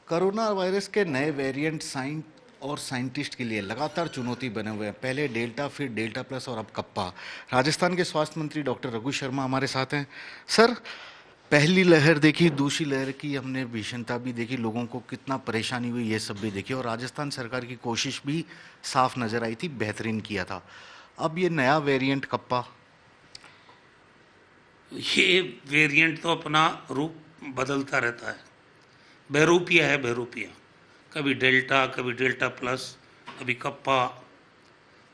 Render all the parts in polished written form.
Corona virus के नए variant और साइंटिस्ट के लिए लगातार चुनौती बने हुए हैं। पहले डेल्टा, फिर डेल्टा प्लस और अब कप्पा। राजस्थान के स्वास्थ्य मंत्री डॉक्टर रघु शर्मा हमारे साथ हैं। सर, पहली लहर देखी, दूसरी लहर की हमने भीषणता भी देखी, लोगों को कितना परेशानी हुई ये सब भी देखी, और राजस्थान सरकार की कोशिश भी साफ नजर आई थी, बेहतरीन किया था। अब ये नया वेरिएंट कप्पा, ये वेरिएंट तो अपना रूप बदलता रहता है। बहरूपिया है, बहरूपिया। कभी डेल्टा, कभी डेल्टा प्लस, कभी कप्पा।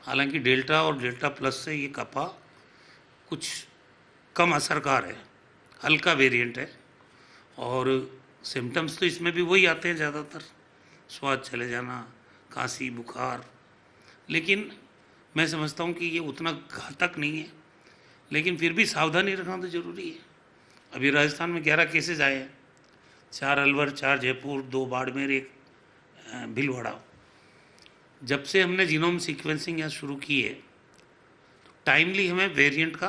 हालांकि डेल्टा और डेल्टा प्लस से ये कप्पा कुछ कम असरकार है, हल्का वेरिएंट है। और सिम्टम्स तो इसमें भी वही आते हैं ज़्यादातर, स्वाद चले जाना, खांसी, बुखार। लेकिन मैं समझता हूँ कि ये उतना घातक नहीं है, लेकिन फिर भी सावधानी रखना तो ज़रूरी है। अभी राजस्थान में 11 केसेस आए हैं, 4 अलवर, 4 जयपुर, 2 बाड़मेर, 1 भीलवाड़ा। जब से हमने जीनोम सीक्वेंसिंग यहाँ शुरू की है, तो टाइमली हमें वेरिएंट का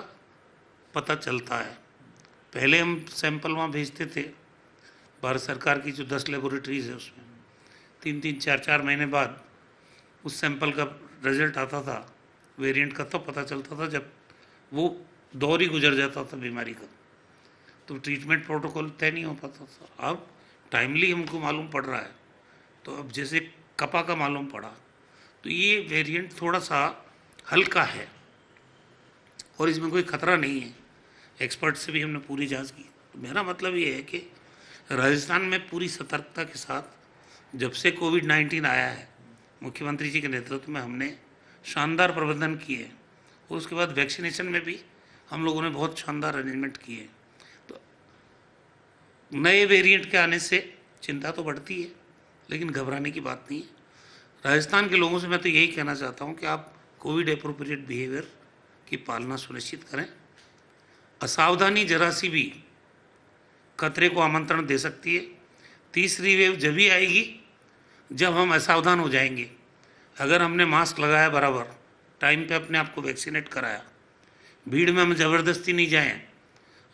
पता चलता है। पहले हम सैंपल वहाँ भेजते थे, भारत सरकार की जो 10 लेबोरेटरीज़ है उसमें 3-3, 4-4 महीने बाद उस सैंपल का रिजल्ट आता था। वेरिएंट का तो पता चलता था जब वो दौर ही गुजर जाता था बीमारी का, तो ट्रीटमेंट प्रोटोकॉल तय नहीं हो पाता था। अब टाइमली हमको मालूम पड़ रहा है, तो अब जैसे कपा का मालूम पड़ा, तो ये वेरिएंट थोड़ा सा हल्का है और इसमें कोई खतरा नहीं है। एक्सपर्ट से भी हमने पूरी जांच की। तो मेरा मतलब ये है कि राजस्थान में पूरी सतर्कता के साथ जब से कोविड-19 आया है, मुख्यमंत्री जी के नेतृत्व में हमने शानदार प्रबंधन किए, और उसके बाद वैक्सीनेशन में भी हम लोगों ने बहुत शानदार अरेंजमेंट किए। तो नए वेरिएंट के आने से चिंता तो बढ़ती है, लेकिन घबराने की बात नहीं है। राजस्थान के लोगों से मैं तो यही कहना चाहता हूँ कि आप कोविड एप्रोप्रिएट बिहेवियर की पालना सुनिश्चित करें। असावधानी जरा सी भी खतरे को आमंत्रण दे सकती है। तीसरी वेव जब भी आएगी जब हम असावधान हो जाएंगे। अगर हमने मास्क लगाया बराबर, टाइम पे अपने आप को वैक्सीनेट कराया, भीड़ में हम ज़बरदस्ती नहीं जाएं,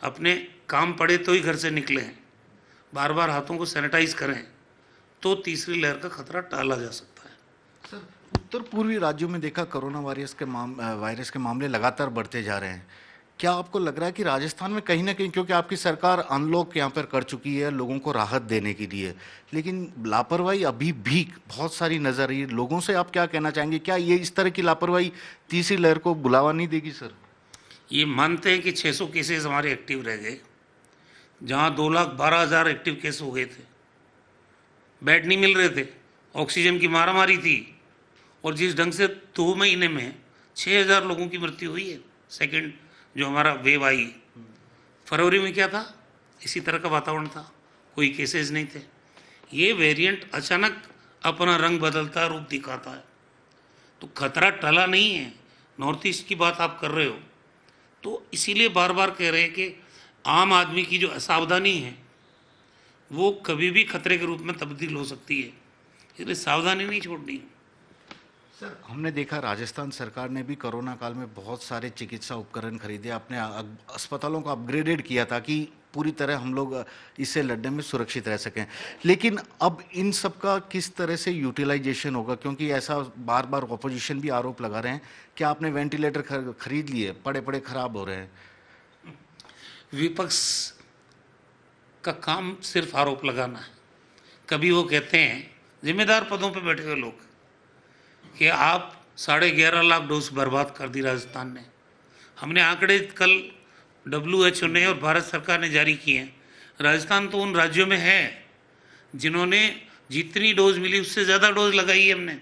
अपने काम पड़े तो ही घर से निकलें, बार बार हाथों को सैनिटाइज करें, तो तीसरी लहर का खतरा टाला जा सकता है। सर, उत्तर पूर्वी राज्यों में देखा कोरोना वायरस के मामले लगातार बढ़ते जा रहे हैं। क्या आपको लग रहा है कि राजस्थान में कहीं ना कहीं, क्योंकि आपकी सरकार अनलॉक यहाँ पर कर चुकी है लोगों को राहत देने के लिए, लेकिन लापरवाही अभी भी बहुत सारी नजर आई है लोगों से, आप क्या कहना चाहेंगे? क्या ये इस तरह की लापरवाही तीसरी लहर को बुलावा नहीं देगी? सर, ये मानते हैं कि 600 केसेस हमारे एक्टिव रह गए, जहाँ 2,12,000 एक्टिव केस हो गए थे, बेड नहीं मिल रहे थे, ऑक्सीजन की मारामारी थी, और जिस ढंग से 2 महीने में 6,000 लोगों की मृत्यु हुई है। सेकंड जो हमारा वेव आई, फरवरी में क्या था? इसी तरह का वातावरण था, कोई केसेस नहीं थे। ये वेरिएंट अचानक अपना रंग बदलता, रूप दिखाता है, तो खतरा टला नहीं है। नॉर्थ ईस्ट की बात आप कर रहे हो, तो इसीलिए बार बार कह रहे हैं कि आम आदमी की जो असावधानी है वो कभी भी खतरे के रूप में तब्दील हो सकती है, इसलिए सावधानी नहीं छोड़नी। सर, हमने देखा राजस्थान सरकार ने भी कोरोना काल में बहुत सारे चिकित्सा उपकरण खरीदे, अपने अस्पतालों को अपग्रेडेड किया ताकि पूरी तरह हम लोग इससे लड़ने में सुरक्षित रह सकें। लेकिन अब इन सब का किस तरह से यूटिलाइजेशन होगा? क्योंकि ऐसा बार बार ऑपोजिशन भी आरोप लगा रहे हैं कि आपने वेंटिलेटर खरीद लिए, पड़े पड़े खराब हो रहे हैं। विपक्ष का काम सिर्फ आरोप लगाना है। कभी वो कहते हैं, जिम्मेदार पदों पे बैठे हुए लोग, कि आप 11.5 लाख डोज बर्बाद कर दी राजस्थान ने। हमने आंकड़े कल WHO ने और भारत सरकार ने जारी किए हैं। राजस्थान तो उन राज्यों में है जिन्होंने जितनी डोज मिली उससे ज़्यादा डोज लगाई है हमने।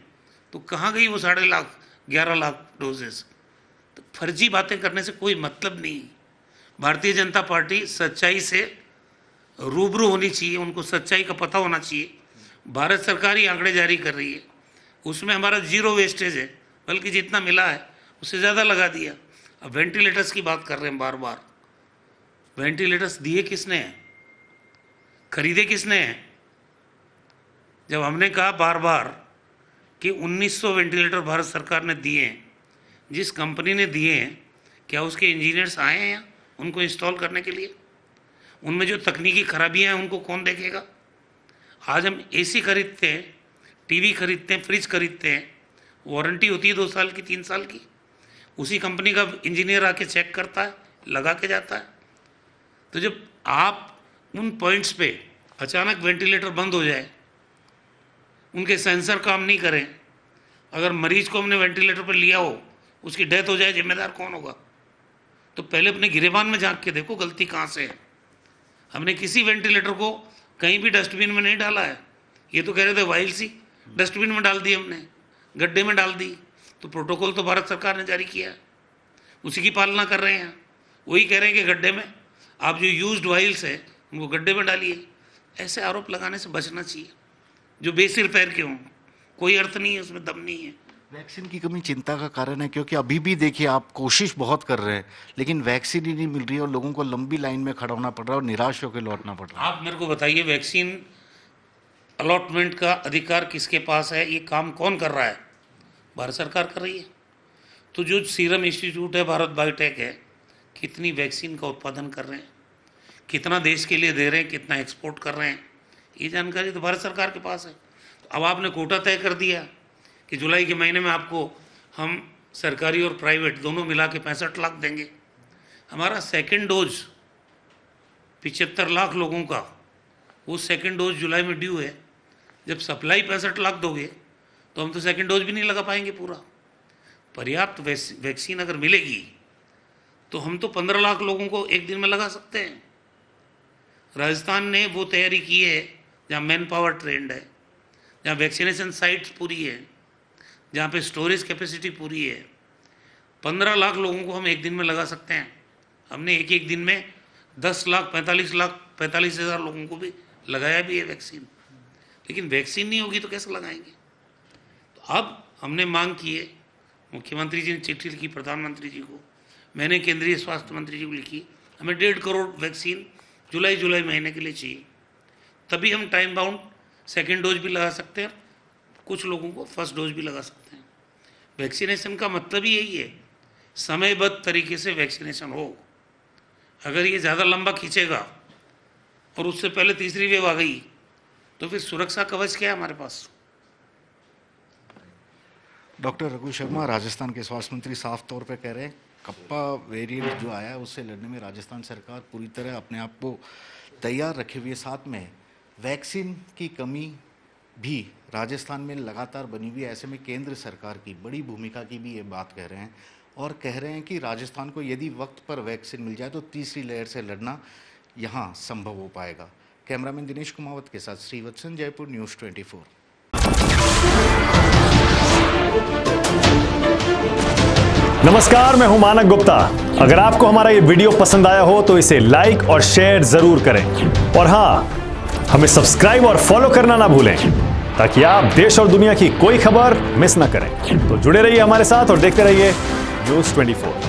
तो कहाँ गई वो 11.5 लाख डोजेस? तो फर्जी बातें करने से कोई मतलब नहीं। भारतीय जनता पार्टी सच्चाई से रूबरू होनी चाहिए, उनको सच्चाई का पता होना चाहिए। भारत सरकार ही आंकड़े जारी कर रही है, उसमें हमारा 0 वेस्टेज है, बल्कि जितना मिला है उससे ज़्यादा लगा दिया। अब वेंटिलेटर्स की बात कर रहे हैं बार बार, वेंटिलेटर्स दिए किसने हैं, खरीदे किसने हैं? जब हमने कहा बार बार कि 1900 वेंटिलेटर भारत सरकार ने दिए हैं, जिस कंपनी ने दिए हैं क्या उसके इंजीनियर्स आए हैं यहाँ उनको इंस्टॉल करने के लिए? उनमें जो तकनीकी खराबियाँ हैं उनको कौन देखेगा? आज हम एसी खरीदते हैं, टीवी खरीदते हैं, फ्रिज खरीदते हैं, वारंटी होती है 2 साल की, 3 साल की, उसी कंपनी का इंजीनियर आके चेक करता है, लगा के जाता है। तो जब आप उन पॉइंट्स पे अचानक वेंटिलेटर बंद हो जाए, उनके सेंसर काम नहीं करें, अगर मरीज को हमने वेंटिलेटर पर लिया हो, उसकी डेथ हो जाए, जिम्मेदार कौन होगा? तो पहले अपने गिरेबान में झांक के देखो गलती कहाँ से है। हमने किसी वेंटिलेटर को कहीं भी डस्टबिन में नहीं डाला है। ये तो कह रहे थे वाइल सी, डस्टबिन में डाल दी हमने, गड्ढे में डाल दी। तो प्रोटोकॉल तो भारत सरकार ने जारी किया है, उसी की पालना कर रहे हैं। वही कह रहे हैं कि गड्ढे में आप जो यूज्ड वाइल्स है उनको गड्ढे में डालिए। ऐसे आरोप लगाने से बचना चाहिए जो बेसिर पैर के हों, कोई अर्थ नहीं है उसमें, दम नहीं है। वैक्सीन की कमी चिंता का कारण है, क्योंकि अभी भी देखिए आप कोशिश बहुत कर रहे हैं लेकिन वैक्सीन ही नहीं मिल रही है और लोगों को लंबी लाइन में खड़ा होना पड़ रहा है और निराश होकर लौटना पड़ रहा है। आप मेरे को बताइए, वैक्सीन अलॉटमेंट का अधिकार किसके पास है? ये काम कौन कर रहा है? भारत सरकार कर रही है। तो जो सीरम इंस्टीट्यूट है, भारत बायोटेक है, कितनी वैक्सीन का उत्पादन कर रहे हैं, कितना देश के लिए दे रहे हैं, कितना एक्सपोर्ट कर रहे हैं, ये जानकारी तो भारत सरकार के पास है। तो अब आपने कोटा तय कर दिया कि जुलाई के महीने में आपको हम सरकारी और प्राइवेट दोनों मिला के 65 लाख देंगे। हमारा सेकेंड डोज 75 लाख लोगों का, वो सेकेंड डोज जुलाई में ड्यू है। जब सप्लाई 65 लाख दोगे तो हम तो सेकेंड डोज भी नहीं लगा पाएंगे पूरा। पर्याप्त वैक्सीन अगर मिलेगी तो हम तो 15 लाख लोगों को एक दिन में लगा सकते हैं। राजस्थान ने वो तैयारी की है जहाँ मैन पावर ट्रेंड है, जहाँ वैक्सीनेशन साइट्स पूरी है, जहाँ पे स्टोरेज कैपेसिटी पूरी है। 15 लाख लोगों को हम एक दिन में लगा सकते हैं। हमने एक दिन में 10 लाख 45,000 लोगों को भी लगाया भी है वैक्सीन। लेकिन वैक्सीन नहीं होगी तो कैसे लगाएंगे? तो अब हमने मांग की है, मुख्यमंत्री जी ने चिट्ठी लिखी प्रधानमंत्री जी को, मैंने केंद्रीय स्वास्थ्य मंत्री जी को लिखी, हमें 1.5 करोड़ वैक्सीन जुलाई महीने के लिए चाहिए। तभी हम टाइम बाउंड सेकेंड डोज भी लगा सकते हैं, कुछ लोगों को फर्स्ट डोज भी लगा सकते हैं। वैक्सीनेशन का मतलब ही यही है, समयबद्ध तरीके से वैक्सीनेशन हो। अगर ये ज़्यादा लंबा खींचेगा और उससे पहले तीसरी वेव आ गई तो फिर सुरक्षा कवच क्या है हमारे पास? डॉक्टर रघु शर्मा, राजस्थान के स्वास्थ्य मंत्री साफ तौर पे कह रहे हैं कप्पा वेरिएंट जो आया है उससे लड़ने में राजस्थान सरकार पूरी तरह अपने आप को तैयार रखे हुए। साथ में वैक्सीन की कमी भी राजस्थान में लगातार बनी हुई है। ऐसे में केंद्र सरकार की बड़ी भूमिका की भी ये बात कह रहे हैं और कह रहे हैं कि राजस्थान को यदि वक्त पर वैक्सीन मिल जाए तो तीसरी लहर से लड़ना यहाँ संभव हो पाएगा। कैमरामैन दिनेश कुमावत के साथ श्रीवत्सन, जयपुर, न्यूज़ 24। नमस्कार, मैं हूं मानक गुप्ता। अगर आपको हमारा ये वीडियो पसंद आया हो तो इसे लाइक और शेयर जरूर करें और हाँ, हमें सब्सक्राइब और फॉलो करना ना भूलें ताकि आप देश और दुनिया की कोई खबर मिस ना करें। तो जुड़े रहिए हमारे साथ और देखते रहिए न्यूज़ 24।